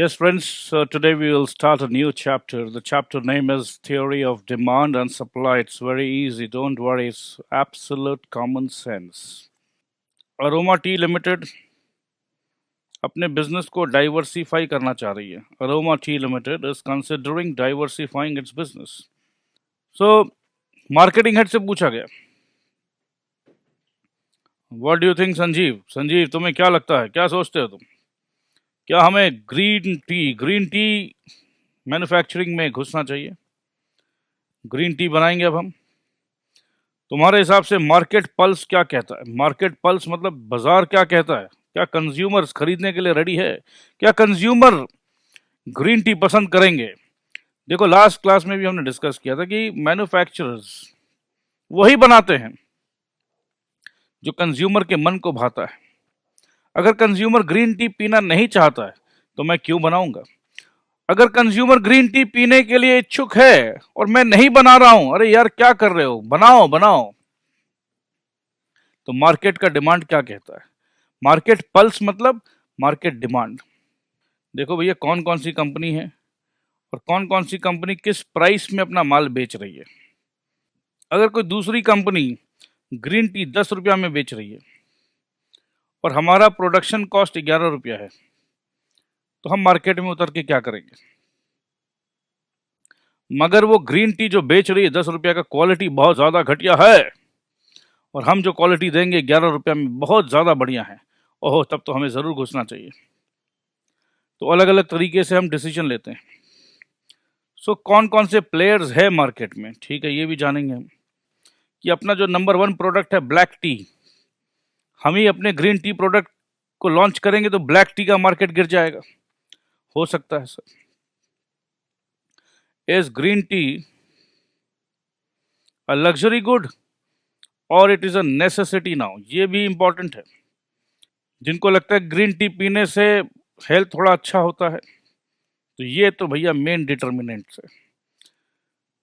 Yes, friends, today we will start a new chapter. The chapter name is Theory of Demand and Supply. It's very easy, don't worry, it's absolute common sense. Aroma T limited अपने business को diversify करना चाह रही है. Aroma T limited is considering diversifying it's business. So marketing head से पूछा गया, what do you think Sanjeev तुम्हें क्या लगता है, क्या सोचते हो तुम, क्या हमें ग्रीन टी मैन्युफैक्चरिंग में घुसना चाहिए? ग्रीन टी बनाएंगे अब हम. तुम्हारे हिसाब से मार्केट पल्स क्या कहता है? मार्केट पल्स मतलब बाजार क्या कहता है? क्या कंज्यूमर्स खरीदने के लिए रेडी है? क्या कंज्यूमर ग्रीन टी पसंद करेंगे? देखो, लास्ट क्लास में भी हमने डिस्कस किया था कि मैन्युफैक्चरर्स वही बनाते हैं जो कंज्यूमर के मन को भाता है. अगर कंज्यूमर ग्रीन टी पीना नहीं चाहता है तो मैं क्यों बनाऊंगा? अगर कंज्यूमर ग्रीन टी पीने के लिए इच्छुक है और मैं नहीं बना रहा हूं, अरे यार क्या कर रहे हो, बनाओ बनाओ. तो मार्केट का डिमांड क्या कहता है? मार्केट पल्स मतलब मार्केट डिमांड. देखो भैया, कौन कौन सी कंपनी है और कौन कौन सी कंपनी किस प्राइस में अपना माल बेच रही है. अगर कोई दूसरी कंपनी ग्रीन टी 10 रुपया में बेच रही है और हमारा प्रोडक्शन कॉस्ट 11 रुपया है, तो हम मार्केट में उतर के क्या करेंगे? मगर वो ग्रीन टी जो बेच रही है 10 रुपया का, क्वालिटी बहुत ज़्यादा घटिया है और हम जो क्वालिटी देंगे 11 रुपया में बहुत ज़्यादा बढ़िया है. ओहो, तब तो हमें ज़रूर घुसना चाहिए. तो अलग अलग तरीके से हम डिसीजन लेते हैं. सो कौन कौन से प्लेयर्स है मार्केट में, ठीक है, ये भी जानेंगे हम. कि अपना जो नंबर 1 प्रोडक्ट है ब्लैक टी, हम ही अपने ग्रीन टी प्रोडक्ट को लॉन्च करेंगे तो ब्लैक टी का मार्केट गिर जाएगा. हो सकता है sir. Is green tea a luxury good or it is a necessity now? ये भी इंपॉर्टेंट है. जिनको लगता है ग्रीन टी पीने से हेल्थ थोड़ा अच्छा होता है, तो ये तो भैया मेन डिटर्मिनेंट्स है.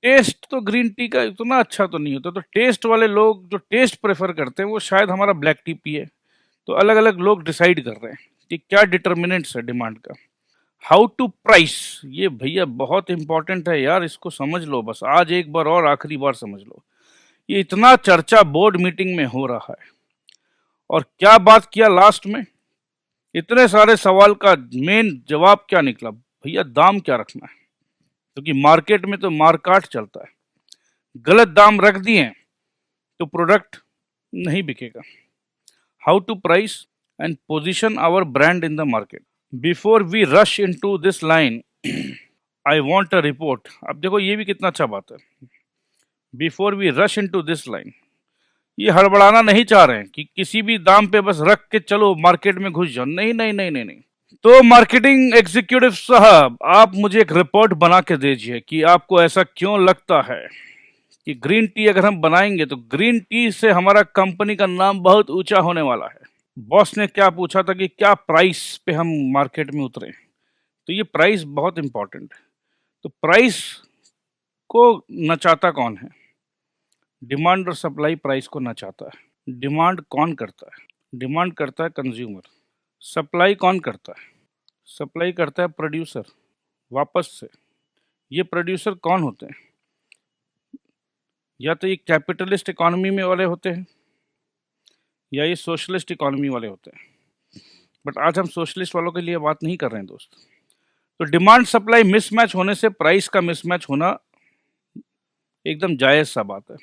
टेस्ट तो ग्रीन टी का इतना अच्छा तो नहीं होता, तो टेस्ट वाले लोग जो टेस्ट प्रेफर करते हैं वो शायद हमारा ब्लैक टी पिए. तो अलग अलग लोग डिसाइड कर रहे हैं कि क्या डिटर्मिनेंट्स है डिमांड का. हाउ टू प्राइस, ये भैया बहुत इंपॉर्टेंट है यार, इसको समझ लो बस, आज एक बार और आखिरी बार समझ लो. ये इतना चर्चा बोर्ड मीटिंग में हो रहा है और क्या बात किया लास्ट में, इतने सारे सवाल का मेन जवाब क्या निकला? भैया दाम क्या रखना है, क्योंकि मार्केट में तो मारकाट चलता है. गलत दाम रख दिए तो प्रोडक्ट नहीं बिकेगा. How to price and position our brand in the market. Before we rush into this line, I want a report. अब देखो, ये भी कितना अच्छा बात है. Before we rush into this line, ये हड़बड़ाना नहीं चाह रहे हैं कि किसी भी दाम पे बस रख के चलो मार्केट में घुस जाओ. नहीं नहीं नहीं नहीं नहीं. तो मार्केटिंग एग्जीक्यूटिव साहब, आप मुझे एक रिपोर्ट बना के दीजिए कि आपको ऐसा क्यों लगता है कि ग्रीन टी अगर हम बनाएंगे तो ग्रीन टी से हमारा कंपनी का नाम बहुत ऊंचा होने वाला है. बॉस ने क्या पूछा था कि क्या प्राइस पे हम मार्केट में उतरे, तो ये प्राइस बहुत इंपॉर्टेंट है. तो प्राइस को नचाता कौन है? डिमांड और सप्लाई प्राइस को नचाता है. डिमांड कौन करता है? डिमांड करता है कंज्यूमर. सप्लाई कौन करता है? सप्लाई करता है प्रोड्यूसर. वापस से, ये प्रोड्यूसर कौन होते हैं? या तो ये कैपिटलिस्ट इकोनॉमी में वाले होते हैं या ये सोशलिस्ट इकोनॉमी वाले होते हैं. बट आज हम सोशलिस्ट वालों के लिए बात नहीं कर रहे हैं दोस्त. तो डिमांड सप्लाई मिसमैच होने से प्राइस का मिसमैच होना एकदम जायज़ सा बात है.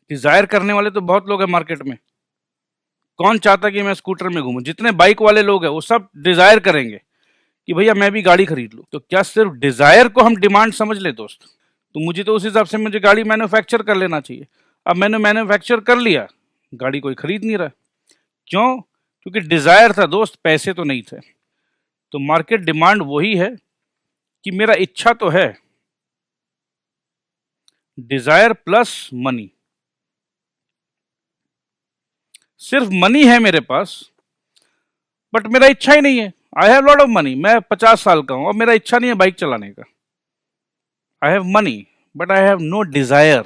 डिज़ायर करने वाले तो बहुत लोग हैं मार्केट में. कौन चाहता कि मैं स्कूटर में घूमूं? जितने बाइक वाले लोग हैं वो सब डिज़ायर करेंगे कि भैया मैं भी गाड़ी खरीद लूं. तो क्या सिर्फ डिज़ायर को हम डिमांड समझ ले दोस्त? तो मुझे तो उस हिसाब से मुझे गाड़ी मैन्युफैक्चर कर लेना चाहिए. अब मैंने मैन्युफैक्चर कर लिया, गाड़ी कोई खरीद नहीं रहा. क्यों? क्योंकि डिज़ायर था दोस्त, पैसे तो नहीं थे. तो मार्केट डिमांड वही है कि मेरा इच्छा तो है, डिज़ायर प्लस मनी. सिर्फ मनी है मेरे पास बट मेरा इच्छा ही नहीं है. I have lot of money, मैं 50 साल का हूं और मेरा इच्छा नहीं है बाइक चलाने का. I have money but I have no desire.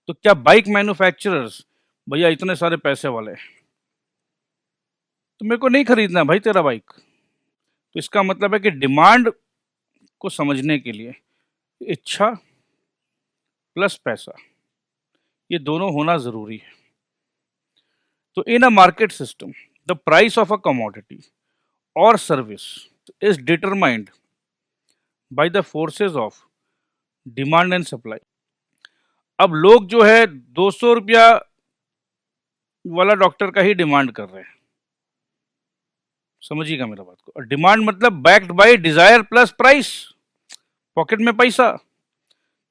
तो क्या बाइक मैन्युफैक्चरर्स, भैया इतने सारे पैसे वाले, तो मेरे को नहीं खरीदना भाई तेरा बाइक. तो इसका मतलब है कि डिमांड को समझने के लिए इच्छा प्लस पैसा, ये दोनों होना जरूरी है। तो in a market system the price of a commodity or service is determined by the forces of demand and supply. अब लोग जो है 200 रुपया वाला डॉक्टर का ही डिमांड कर रहे हैं, समझिएगा मेरा बात को। और डिमांड मतलब backed by desire plus price, pocket में पैसा।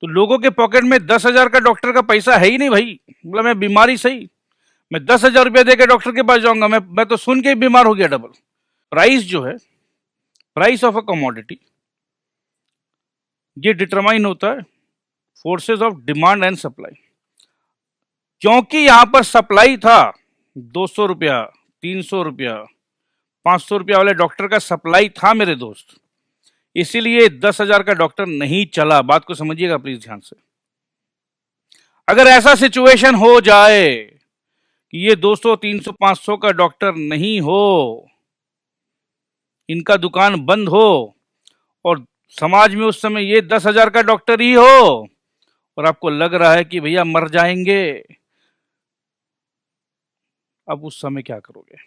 तो लोगों के पॉकेट में 10,000 का डॉक्टर का पैसा है ही नहीं भाई। मतलब मैं बीमारी सही, मैं 10,000 रुपया देकर डॉक्टर के पास जाऊंगा, मैं तो सुन के ही बीमार हो गया डबल। प्राइस जो है, प्राइस ऑफ अ कमोडिटी, ये डिटरमाइन होता है forces of demand and supply. क्योंकि यहां पर सप्लाई था 200 रुपया, 300 रुपया, 500 रुपया वाले डॉक्टर का सप्लाई था मेरे दोस्त, इसीलिए 10,000 का डॉक्टर नहीं चला। बात को समझिएगा प्लीज ध्यान से। अगर ऐसा सिचुएशन हो जाए कि ये 200, 300, 500 का डॉक्टर नहीं हो, इनका दुकान बंद हो और समाज में उस समय ये 10,000 का डॉक्टर ही हो और आपको लग रहा है कि भैया मर जाएंगे, अब उस समय क्या करोगे?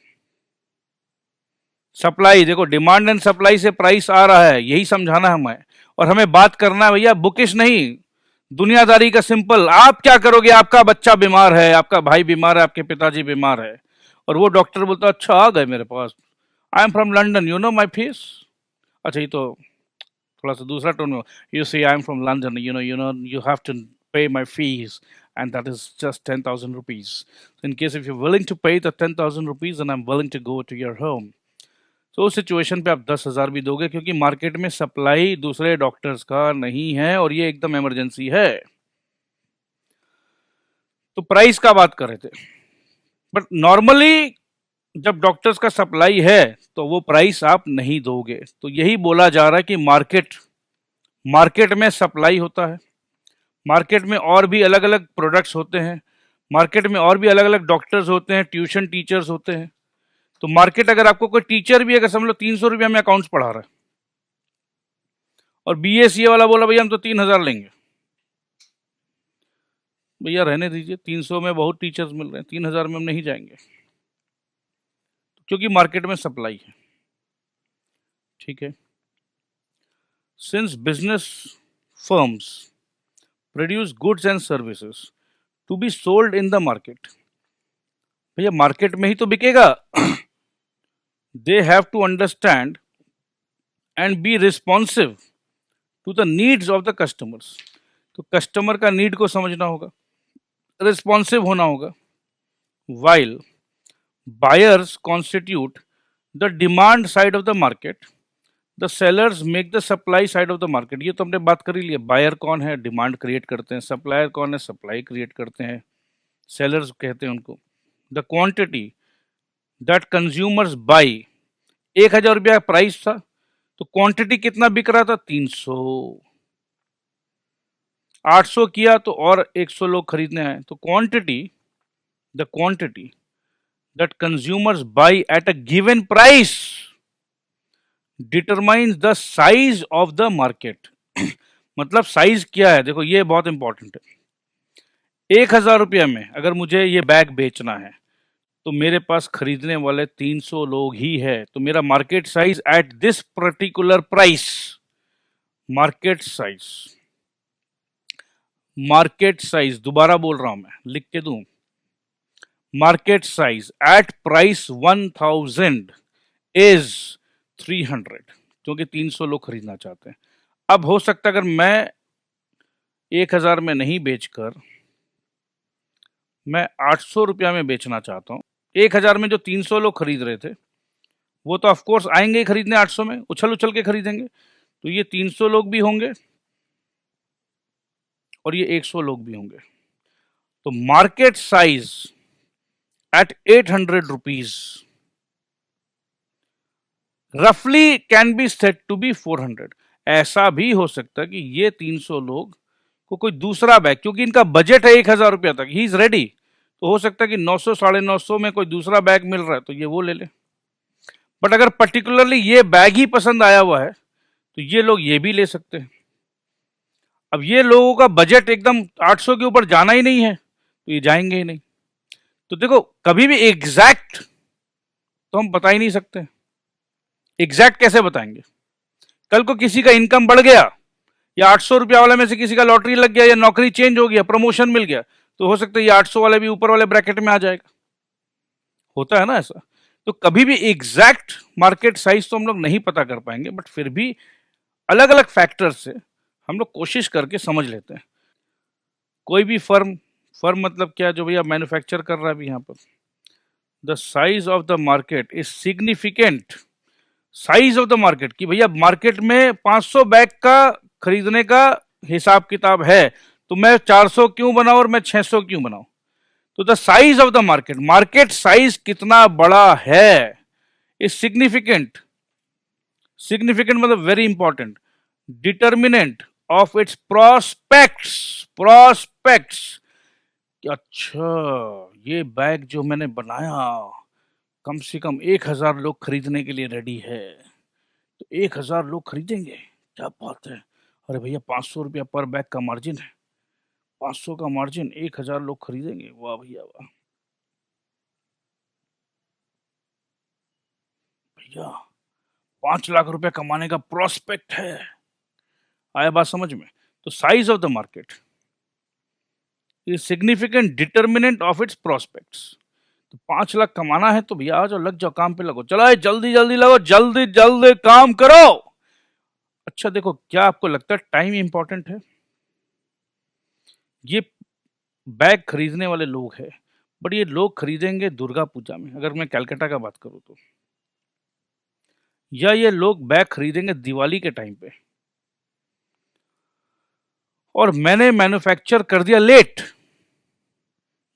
सप्लाई देखो, डिमांड एंड सप्लाई से प्राइस आ रहा है, यही समझाना हमें। और हमें बात करना है भैया बुकिश नहीं, दुनियादारी का सिंपल। आप क्या करोगे? आपका बच्चा बीमार है, आपका भाई बीमार है, आपके पिताजी बीमार है, और वो डॉक्टर बोलता अच्छा आ गए मेरे पास, I am from London, you know my fees. अच्छा ये तो थोड़ा सा दूसरा टोन में, you see I am from London, you know you have to pay my fees and that is just 10,000 rupees. So in case if you're willing to pay the 10,000 rupees then I'm willing to go to your home. तो उस situation पे आप 10,000 भी दोगे क्योंकि market में supply दूसरे doctors का नहीं है और ये एकदम इमरजेंसी है। तो प्राइस का बात कर रहे थे, बट नॉर्मली जब डॉक्टर्स का सप्लाई है तो वो प्राइस आप नहीं दोगे। तो यही बोला जा रहा है कि मार्केट में सप्लाई होता है, मार्केट में और भी अलग अलग प्रोडक्ट्स होते हैं, मार्केट में और भी अलग अलग डॉक्टर्स होते हैं, ट्यूशन टीचर्स होते हैं। तो मार्केट, अगर आपको कोई टीचर भी अगर समझ लो 300 रुपया में अकाउंट्स पढ़ा रहा है और BA वाला बोला भैया हम तो 3,000 लेंगे, भैया रहने दीजिए, 300 में बहुत टीचर्स मिल रहे हैं, 3,000 में हम नहीं जाएंगे, क्योंकि मार्केट में सप्लाई है। ठीक है, since business firms produce goods and services to be sold in the market, भैया मार्केट में ही तो बिकेगा। They have to understand and be responsive to the needs of the customers. तो कस्टमर का नीड को समझना होगा, रिस्पॉन्सिव होना होगा। While buyers constitute the demand side of the market, the sellers make the supply side of the market. ये तो हमने बात कर ही लिया, बायर कौन है, डिमांड क्रिएट करते हैं, सप्लायर कौन है, सप्लाई क्रिएट करते हैं, सेलर्स कहते हैं उनको। The quantity that consumers by, 1,000 रुपया प्राइस था तो क्वांटिटी कितना बिक रहा था? 300। 800 किया तो और 100 लोग खरीदने आए। तो the quantity that consumers by at a given price determines the size of the market. मतलब साइज क्या है, देखो ये बहुत इंपॉर्टेंट है। 1,000 रुपया में अगर मुझे ये बैग बेचना है तो मेरे पास खरीदने वाले 300 लोग ही है, तो मेरा market size at this particular price, market size दोबारा बोल रहा हूं मैं, लिख के दूं, market size at price 1,000 is 300, क्योंकि 300 लोग खरीदना चाहते हैं। अब हो सकता है अगर मैं 1,000 में नहीं बेचकर मैं 800 रुपया में बेचना चाहता हूं, 1,000 में जो 300 लोग खरीद रहे थे वो तो ऑफकोर्स आएंगे ही खरीदने, 800 में उछल उछल के खरीदेंगे, तो ये 300 लोग भी होंगे और ये 100 लोग भी होंगे। तो मार्केट साइज एट 800 रुपीज रफली can be set to be 400। ऐसा भी हो सकता है कि ये 300 लोग को कोई दूसरा बैग, क्योंकि इनका बजट है 1,000 रुपया तक, ही इज रेडी, तो हो सकता है कि 900 950 में कोई दूसरा बैग मिल रहा है तो ये वो ले ले। बट अगर पर्टिकुलरली ये बैग ही पसंद आया हुआ है तो ये लोग ये भी ले सकते हैं। अब ये लोगों का बजट एकदम 800 के ऊपर जाना ही नहीं है तो ये जाएंगे ही नहीं। तो देखो, कभी भी एग्जैक्ट तो हम बता ही नहीं सकते। एग्जैक्ट कैसे बताएंगे? कल को किसी का इनकम बढ़ गया, या 800 रुपया वाले में से किसी का लॉटरी लग गया, या नौकरी चेंज हो गया, प्रमोशन मिल गया, तो हो सकता है ये 800 वाले भी ऊपर वाले ब्रैकेट में आ जाएगा। होता है ना ऐसा। तो कभी भी एग्जैक्ट मार्केट साइज तो हम लोग नहीं पता कर पाएंगे, बट फिर भी अलग अलग फैक्टर से हम लोग कोशिश करके समझ लेते हैं। कोई भी फर्म मतलब क्या, जो भैया मैन्युफैक्चर कर रहा है अभी यहाँ पर, the size of the market is significant. Size of the market कि भैया मार्केट में 500 बैग का खरीदने का हिसाब किताब है, तो मैं 400 क्यों बनाऊं और मैं 600 क्यों बनाऊं? तो the size of the market, market size कितना बड़ा है, इज सिग्निफिकेंट। सिग्निफिकेंट मतलब very important, determinant of its prospects. Prospects, अच्छा ये बैग जो मैंने बनाया कम से कम 1000 लोग खरीदने के लिए रेडी है, तो 1000 लोग खरीदेंगे, क्या बात है। अरे भैया 500 रुपया पर बैग का मार्जिन है, 500 का मार्जिन, 1000 लोग खरीदेंगे, वाह भैया वाह। भैया 5 लाख रुपया कमाने का प्रोस्पेक्ट है। आया बात समझ में? तो size of the market is significant determinant of its prospects. तो 5 लाख कमाना है तो भैया आ जाओ, लग जाओ, काम पे लगो, चलो जल्दी जल्दी लगो, जल्दी जल्दी काम करो। अच्छा देखो, क्या आपको लगता है टाइम इंपॉर्टेंट है? ये बैग खरीदने वाले लोग हैं, बट ये लोग खरीदेंगे दुर्गा पूजा में, अगर मैं कलकत्ता का बात करूं तो, या ये लोग बैग खरीदेंगे दिवाली के टाइम पे, और मैंने मैन्युफैक्चर कर दिया लेट,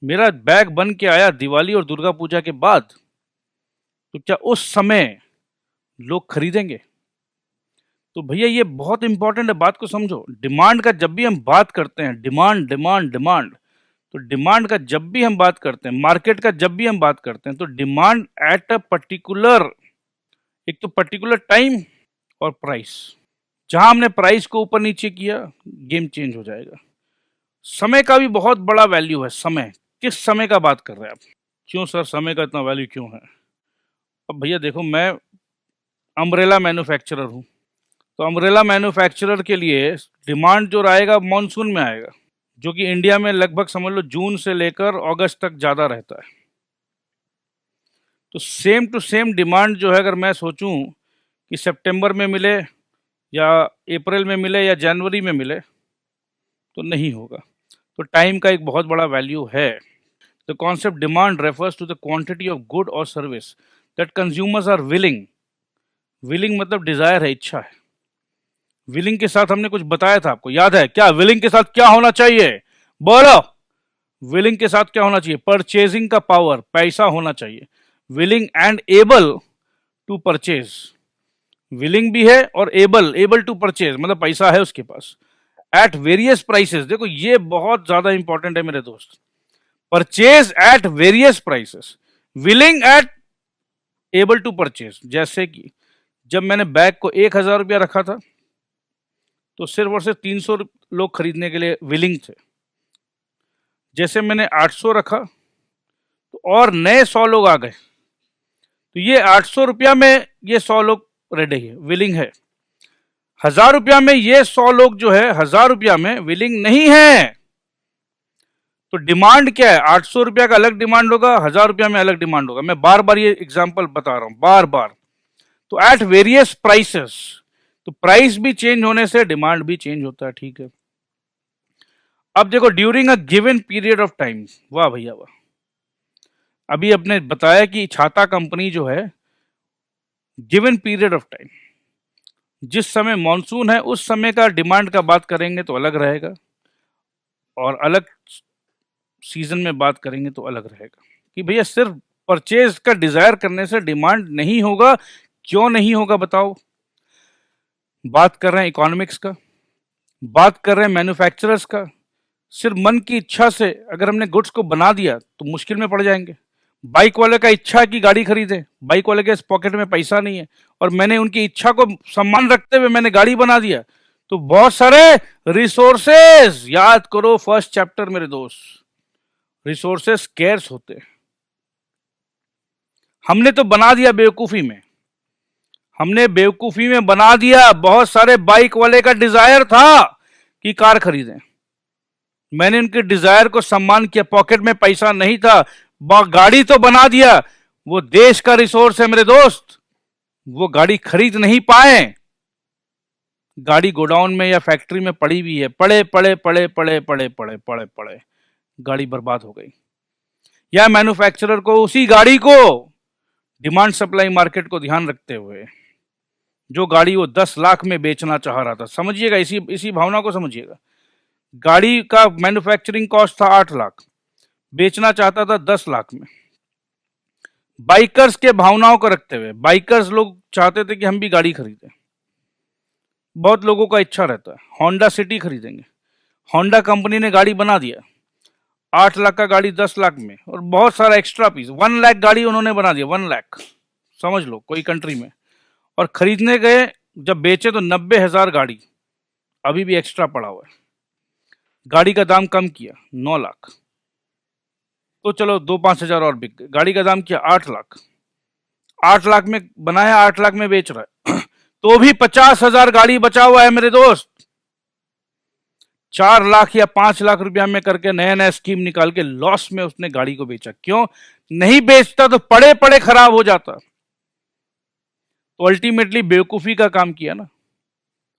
मेरा बैग बन के आया दिवाली और दुर्गा पूजा के बाद, तो क्या उस समय लोग खरीदेंगे? तो भैया ये बहुत इंपॉर्टेंट है, बात को समझो। डिमांड का जब भी हम बात करते हैं, डिमांड डिमांड डिमांड, तो डिमांड का जब भी हम बात करते हैं, मार्केट का जब भी हम बात करते हैं, तो डिमांड एट अ पर्टिकुलर, एक तो पर्टिकुलर टाइम और प्राइस। जहां हमने प्राइस को ऊपर नीचे किया, गेम चेंज हो जाएगा। समय का भी बहुत बड़ा वैल्यू है। समय, किस समय का बात कर रहे हैं आप? क्यों सर समय का इतना वैल्यू क्यों है? अब भैया देखो, मैं अम्ब्रेला मैन्युफैक्चरर हूँ, तो अम्ब्रेला मैन्युफैक्चरर के लिए डिमांड जो आएगा मानसून में आएगा, जो कि इंडिया में लगभग समझ लो जून से लेकर अगस्त तक ज़्यादा रहता है। तो सेम टू सेम डिमांड जो है, अगर मैं सोचूं कि सितंबर में मिले या अप्रैल में मिले या जनवरी में मिले, तो नहीं होगा। तो टाइम का एक बहुत बड़ा वैल्यू है। The concept demand refers to the quantity of good or service that consumers are willing. Willing मतलब डिजायर है, इच्छा है। विलिंग के साथ हमने कुछ बताया था, आपको याद है क्या? विलिंग के साथ क्या होना चाहिए, बोलो? विलिंग के साथ क्या होना चाहिए? परचेजिंग का पावर, पैसा होना चाहिए। Willing and able to purchase. Willing भी है और एबल टू परचेज मतलब पैसा है उसके पास, एट वेरियस प्राइसेस। देखो ये बहुत ज्यादा इंपॉर्टेंट है मेरे दोस्त, purchase at various prices, willing at able to purchase. जैसे कि जब मैंने बैग को 1000 रुपया रखा था, तो सिर्फ और सिर्फ 300 लोग खरीदने के लिए विलिंग थे। जैसे मैंने 800 रखा, तो और नए 100 लोग आ गए, तो ये 800 रुपया में ये 100 लोग रेडी है, विलिंग है। 1000 रुपया में ये 100 लोग जो है, 1000 रुपया में विलिंग नहीं है। तो डिमांड क्या है? 800 रुपया का अलग डिमांड होगा, 1000 रुपया में अलग डिमांड होगा। मैं बार बार ये एग्जांपल बता रहा हूं, बार बार। तो एट वेरियस प्राइसेस, तो प्राइस भी चेंज होने से डिमांड भी चेंज होता है, ठीक है। अब देखो, during a given period of time, वाह भैया वाह। अभी आपने बताया कि छाता कंपनी जो है, गिवन पीरियड ऑफ टाइम, जिस समय मॉनसून है उस समय का डिमांड का बात करेंगे तो अलग रहेगा, और अलग सीजन में बात करेंगे तो अलग रहेगा। कि भैया सिर्फ परचेज का डिजायर करने से डिमांड नहीं होगा, क्यों नहीं होगा बताओ? बात कर रहे हैं इकोनॉमिक्स का, बात कर रहे हैं मैन्युफैक्चरर्स का। सिर्फ मन की इच्छा से अगर हमने गुड्स को बना दिया तो मुश्किल में पड़ जाएंगे। बाइक वाले का इच्छा है कि गाड़ी खरीदे, बाइक वाले के पॉकेट में पैसा नहीं है, और मैंने उनकी इच्छा को सम्मान रखते हुए मैंने गाड़ी बना दिया। तो बहुत सारे रिसोर्सेस, याद करो फर्स्ट चैप्टर मेरे दोस्त, रिसोर्सेस स्केर्स होते हैं। हमने तो बना दिया बेवकूफी में, हमने बेवकूफी में बना दिया। बहुत सारे बाइक वाले का डिजायर था कि कार खरीदें, मैंने उनके डिजायर को सम्मान किया, पॉकेट में पैसा नहीं था, गाड़ी तो बना दिया। वो देश का रिसोर्स है मेरे दोस्त, वो गाड़ी खरीद नहीं पाए, गाड़ी गोडाउन में या फैक्ट्री में पड़ी हुई है, पड़े पड़े पड़े पड़े पड़े पड़े पड़े पड़े, गाड़ी बर्बाद हो गई। या मैन्युफैक्चरर को उसी गाड़ी को डिमांड सप्लाई मार्केट को ध्यान रखते हुए जो गाड़ी वो 10 लाख में बेचना चाह रहा था, समझिएगा, इसी भावना को समझिएगा। गाड़ी का मैन्युफैक्चरिंग कॉस्ट था 8 लाख, बेचना चाहता था 10 लाख में। बाइकर्स के भावनाओं को रखते हुए, बाइकर्स लोग चाहते थे कि हम भी गाड़ी खरीदें, बहुत लोगों का इच्छा रहता है होंडा सिटी खरीदेंगे। होंडा कंपनी ने गाड़ी बना दिया, 8 लाख का गाड़ी 10 लाख में, और बहुत सारा एक्स्ट्रा पीस, 1 लाख गाड़ी उन्होंने बना दिया, 1 लाख समझ लो कोई कंट्री में। और खरीदने गए, जब बेचे तो 90,000 गाड़ी अभी भी एक्स्ट्रा पड़ा हुआ है। गाड़ी का दाम कम किया 9 लाख, तो चलो 2-5 हजार और बिक गए। गाड़ी का दाम किया 8 लाख, 8 लाख में बनाया, 8 लाख में बेच रहा है तो भी 50,000 गाड़ी बचा हुआ है मेरे दोस्त। 4 लाख या 5 लाख रुपया में करके नया नया स्कीम निकाल के लॉस में उसने गाड़ी को बेचा। क्यों नहीं बेचता? तो पड़े पड़े खराब हो जाता। तो अल्टीमेटली बेवकूफी का काम किया ना,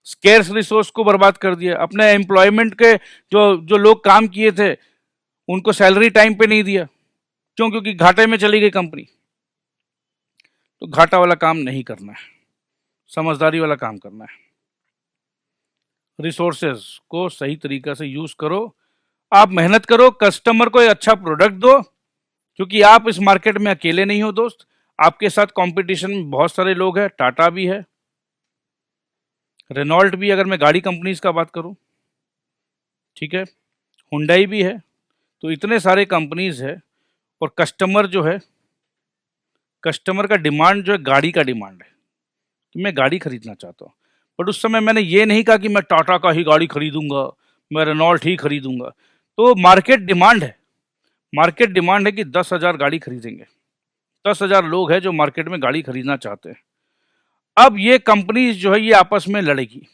स्केर्स रिसोर्स को बर्बाद कर दिया। अपने एम्प्लॉयमेंट के जो जो लोग काम किए थे उनको सैलरी टाइम पे नहीं दिया। क्यों? क्योंकि घाटे में चली गई कंपनी। तो घाटा वाला काम नहीं करना है, समझदारी वाला काम करना है। रिसोर्सेज को सही तरीका से यूज करो, आप मेहनत करो, कस्टमर को एक अच्छा प्रोडक्ट दो, क्योंकि आप इस मार्केट में अकेले नहीं हो दोस्त, आपके साथ कंपटीशन में बहुत सारे लोग हैं। टाटा भी है, रेनॉल्ट भी, अगर मैं गाड़ी कंपनीज का बात करूं, ठीक है, हुंडई भी है। तो इतने सारे कंपनीज है, और कस्टमर जो है, कस्टमर का डिमांड जो है गाड़ी का डिमांड है कि मैं गाड़ी खरीदना चाहता हूँ। बट उस समय मैंने ये नहीं कहा कि मैं टाटा का ही गाड़ी खरीदूंगा, मैं रेनॉल्ट ही खरीदूंगा। तो मार्केट डिमांड है, मार्केट डिमांड है कि 10,000 गाड़ी खरीदेंगे, 10,000 लोग हैं जो मार्केट में गाड़ी खरीदना चाहते हैं। अब ये कंपनीज जो है ये आपस में लड़ेगी,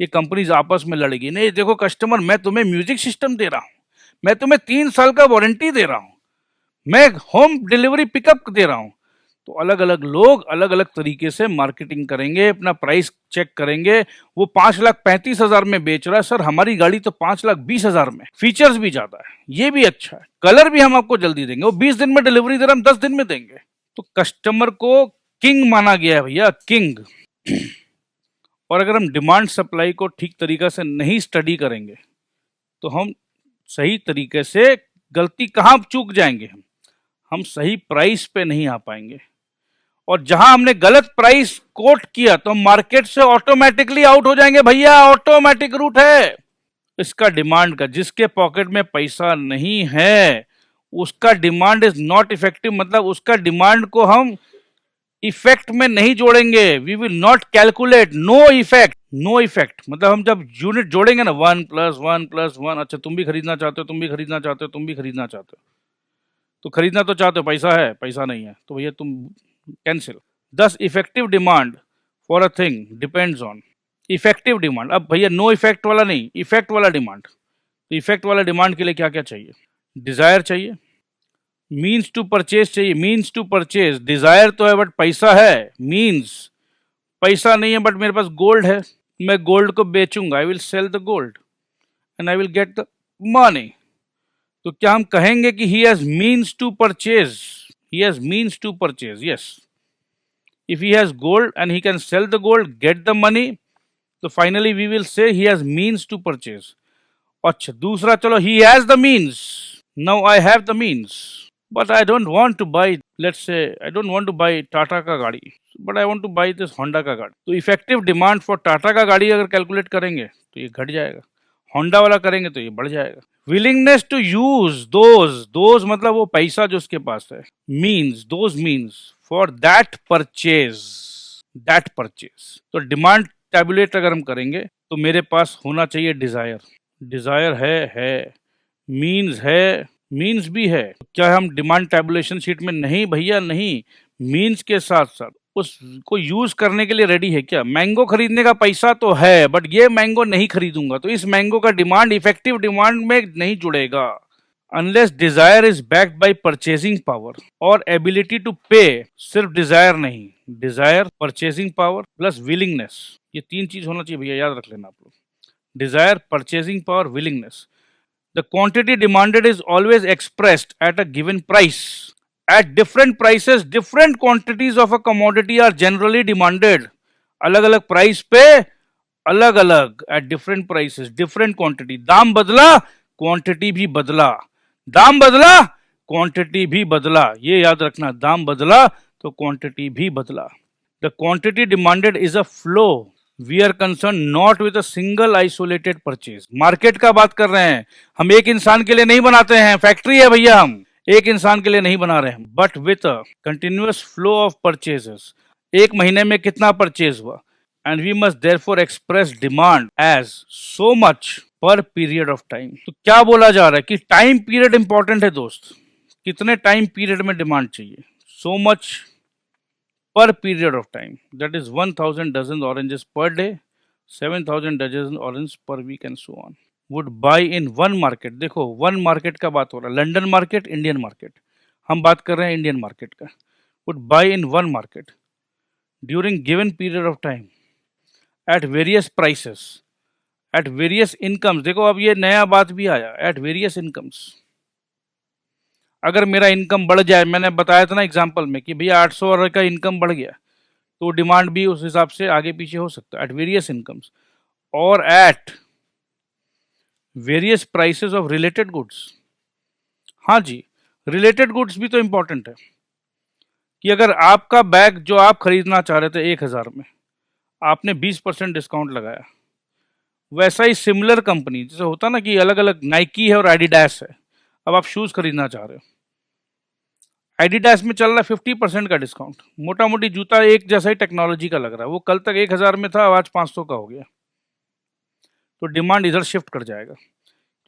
ये कंपनीज आपस में लड़ेगी। नहीं देखो कस्टमर, मैं तुम्हें म्यूजिक सिस्टम दे रहा हूँ, मैं तुम्हें 3 साल का वारंटी दे रहा हूँ, मैं होम डिलीवरी पिकअप दे रहा हूँ। तो अलग अलग लोग अलग अलग तरीके से मार्केटिंग करेंगे, अपना प्राइस चेक करेंगे। वो 5,35,000 में बेच रहा है, सर हमारी गाड़ी तो 5,20,000 में, फीचर्स भी ज्यादा है, ये भी अच्छा है, कलर भी हम आपको जल्दी देंगे, वो 20 दिन में डिलीवरी दे रहे हम 10 दिन में देंगे। तो कस्टमर को किंग माना गया है भैया, किंग। और अगर हम डिमांड सप्लाई को ठीक तरीका से नहीं स्टडी करेंगे तो हम सही तरीके से, गलती कहाँ चूक जाएंगे, हम सही प्राइस पे नहीं आ पाएंगे। और जहां हमने गलत प्राइस कोट किया तो हम मार्केट से ऑटोमेटिकली आउट हो जाएंगे भैया, ऑटोमेटिक रूट है इसका डिमांड का। जिसके पॉकेट में पैसा नहीं है उसका डिमांड इज नॉट इफेक्टिव, मतलब उसका डिमांड को हम इफेक्ट में नहीं जोड़ेंगे। We will not calculate, no effect, no effect. मतलब हम जब यूनिट जोड़ेंगे ना, 1+1+1, अच्छा तुम भी खरीदना चाहते हो, तुम भी खरीदना चाहते हो, तुम भी खरीदना चाहते हो, तो खरीदना तो चाहते हो, पैसा है, पैसा नहीं है, तो भैया तुम कैंसिल। दस effective demand for a thing depends on effective demand. अब भैया नो इफेक्ट वाला नहीं, इफेक्ट वाला डिमांड। तो इफेक्ट वाला डिमांड के लिए क्या क्या चाहिए? डिजायर चाहिए, मीन्स टू परचेज चाहिए, मीन्स टू परचेज। डिजायर तो है बट पैसा है, मीन्स पैसा नहीं है बट मेरे पास गोल्ड है, मैं गोल्ड को बेचूंगा, I will sell the gold and I will get the money. तो क्या हम कहेंगे कि he has means to purchase? He has means to purchase, yes. If he has gold and he can sell the gold, get the money, so finally we will say he has means to purchase. अच्छा दूसरा, चलो he has the means, now I have the means, but I don't want to buy, let's say I don't want to buy Tata का गाड़ी, but I want to buy this Honda का गाड़ी। तो effective demand for Tata का गाड़ी अगर calculate करेंगे तो ये घट जाएगा, होंडा वाला करेंगे तो ये बढ़ जाएगा। विलिंगनेस टू यूज दोज मतलब वो पैसा जो उसके पास है, मीन्स फॉर दैट परचेज। तो डिमांड टैबुलेट अगर हम करेंगे तो मेरे पास होना चाहिए डिजायर है, मीन्स भी है। क्या हम डिमांड टैबुलेशन शीट में? नहीं भैया नहीं, मीन्स के साथ साथ उसको यूज करने के लिए रेडी है क्या? मैंगो खरीदने का पैसा तो है, बट ये मैंगो नहीं खरीदूंगा, तो इस मैंगो का डिमांड इफेक्टिव डिमांड में नहीं जुड़ेगा unless desire is backed by purchasing power और एबिलिटी टू पे। सिर्फ डिजायर नहीं, desire, purchasing power plus willingness, ये तीन चीज होना चाहिए भैया, याद रख लेना आप लोग। Desire, purchasing power, willingness. The quantity demanded is always expressed at a given price. At different prices, different quantities of a commodity are generally demanded. अलग अलग प्राइस पे अलग अलग, at different prices, different quantity. दाम बदला, quantity भी बदला, दाम बदला, क्वांटिटी भी बदला, ये याद रखना, दाम बदला तो क्वांटिटी भी बदला। The quantity demanded is a flow. We are concern not with a single isolated purchase. Market का बात कर रहे हैं हम, एक इंसान के लिए नहीं बनाते हैं, फैक्ट्री है भैया, हम एक इंसान के लिए नहीं बना रहे हैं, but with a continuous flow of purchases. एक महीने में कितना परचेज हुआ, and we must therefore express demand as so much per period of time. तो क्या बोला जा रहा है कि टाइम पीरियड इंपॉर्टेंट है दोस्त, कितने टाइम पीरियड में डिमांड चाहिए, so much per period of time, that is 1000 dozen oranges per day, 7000 dozen oranges per week and so on, would buy in one market। देखो वन मार्केट का बात हो रहा है, लंदन मार्केट, इंडियन मार्केट, हम बात कर रहे हैं इंडियन मार्केट का। would buy in one market during given period of time at various prices, at various incomes। देखो अब ये नया बात भी आया, at various incomes। अगर मेरा इनकम बढ़ जाए, मैंने बताया था ना एग्जांपल में कि भैया 800 का इनकम बढ़ गया, तो डिमांड भी उस हिसाब से आगे पीछे हो सकता है, एट वेरियस इनकम्स और eight various prices of related goods. हाँ जी, रिलेटेड गुड्स भी तो इंपॉर्टेंट है कि अगर आपका बैग जो आप खरीदना चाह रहे थे 1000 में, आपने 20% डिस्काउंट लगाया, वैसा ही सिमिलर कंपनी, जैसे होता ना कि अलग अलग नाइकी है और एडिडास है, अब आप शूज खरीदना चाह रहे हो, एडिडास में चल रहा है 50% का डिस्काउंट, मोटा मोटी जूता एक जैसा ही टेक्नोलॉजी का लग रहा है, वो कल तक 1000 में था, आज 500 का हो गया, तो डिमांड इधर शिफ्ट कर जाएगा,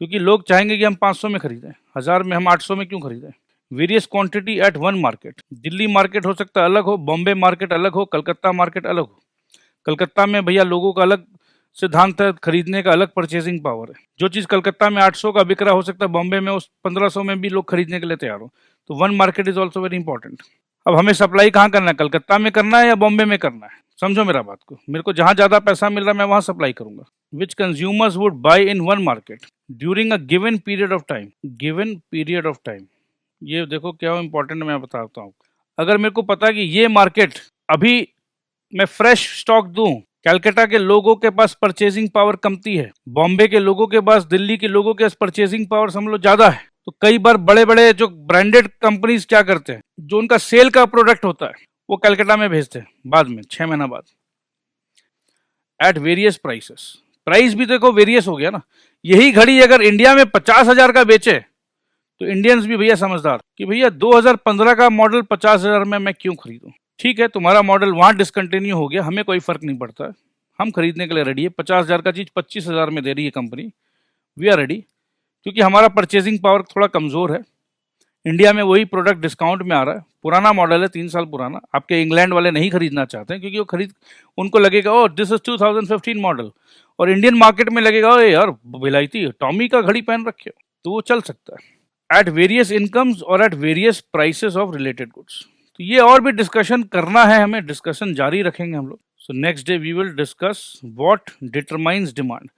क्योंकि लोग चाहेंगे कि हम 500 में खरीदें, 1000 में हम 800 में क्यों खरीदें। Various quantity eight one market, Delhi market हो सकता है अलग हो, बॉम्बे मार्केट अलग हो, कलकत्ता मार्केट अलग हो। कलकत्ता में भैया लोगों का अलग सिद्धांत है, खरीदने का अलग परचेसिंग पावर है, जो चीज़ कलकत्ता में 800 का बिक रहा हो सकता है बॉम्बे में उस 1500 में भी लोग खरीदने के लिए तैयार हो, तो one market is also very important. अब हमें सप्लाई कहाँ करना है, कलकत्ता में करना है या बॉम्बे में करना है, समझो मेरा बात को, मेरे को जहाँ ज़्यादा पैसा मिल रहा है मैं वहाँ सप्लाई करूंगा। Which consumers would buy in one market during a given period of time, given period of time, ये देखो क्या इंपॉर्टेंट मैं बताता हूँ। अगर मेरे को पता कि ये मार्केट अभी मैं फ्रेश स्टॉक दूं, कलकत्ता के लोगों के पास परचेजिंग पावर कमती है, बॉम्बे के लोगों के पास, दिल्ली के लोगों के पास परचेजिंग पावर समझ लो ज्यादा है, तो कई बार बड़े बड़े जो ब्रांडेड कंपनीज क्या करते हैं, जो उनका सेल का प्रोडक्ट होता है वो कलकत्ता में भेजते हैं बाद में 6 महीना बाद, एट वेरियस प्राइसेस। प्राइस भी देखो वेरियस हो गया ना, यही घड़ी अगर इंडिया में 50,000 का बेचे तो इंडियंस भी भैया समझदार कि भैया 2015 का मॉडल 50,000 में मैं क्यों खरीदूं। ठीक है, तुम्हारा मॉडल वहां डिसकंटिन्यू हो गया, हमें कोई फर्क नहीं पड़ता है, हम खरीदने के लिए रेडी है। 50,000 का चीज 25,000 में दे रही है कंपनी, वी आर रेडी, क्योंकि हमारा परचेजिंग पावर थोड़ा कमजोर है। इंडिया में वही प्रोडक्ट डिस्काउंट में आ रहा है, पुराना मॉडल है, 3 साल पुराना, आपके इंग्लैंड वाले नहीं खरीदना चाहते हैं क्योंकि वो उनको लगेगा ओ दिस इज 2015 मॉडल, और इंडियन मार्केट में लगेगा ओ यार विलायती टॉमी का घड़ी पहन रखे हो, तो वो चल सकता है एट वेरियस इनकम्स और eight various prices of related goods. तो ये और भी डिस्कशन करना है हमें, डिस्कशन जारी रखेंगे हम लोग। So next day we will discuss what determines demand.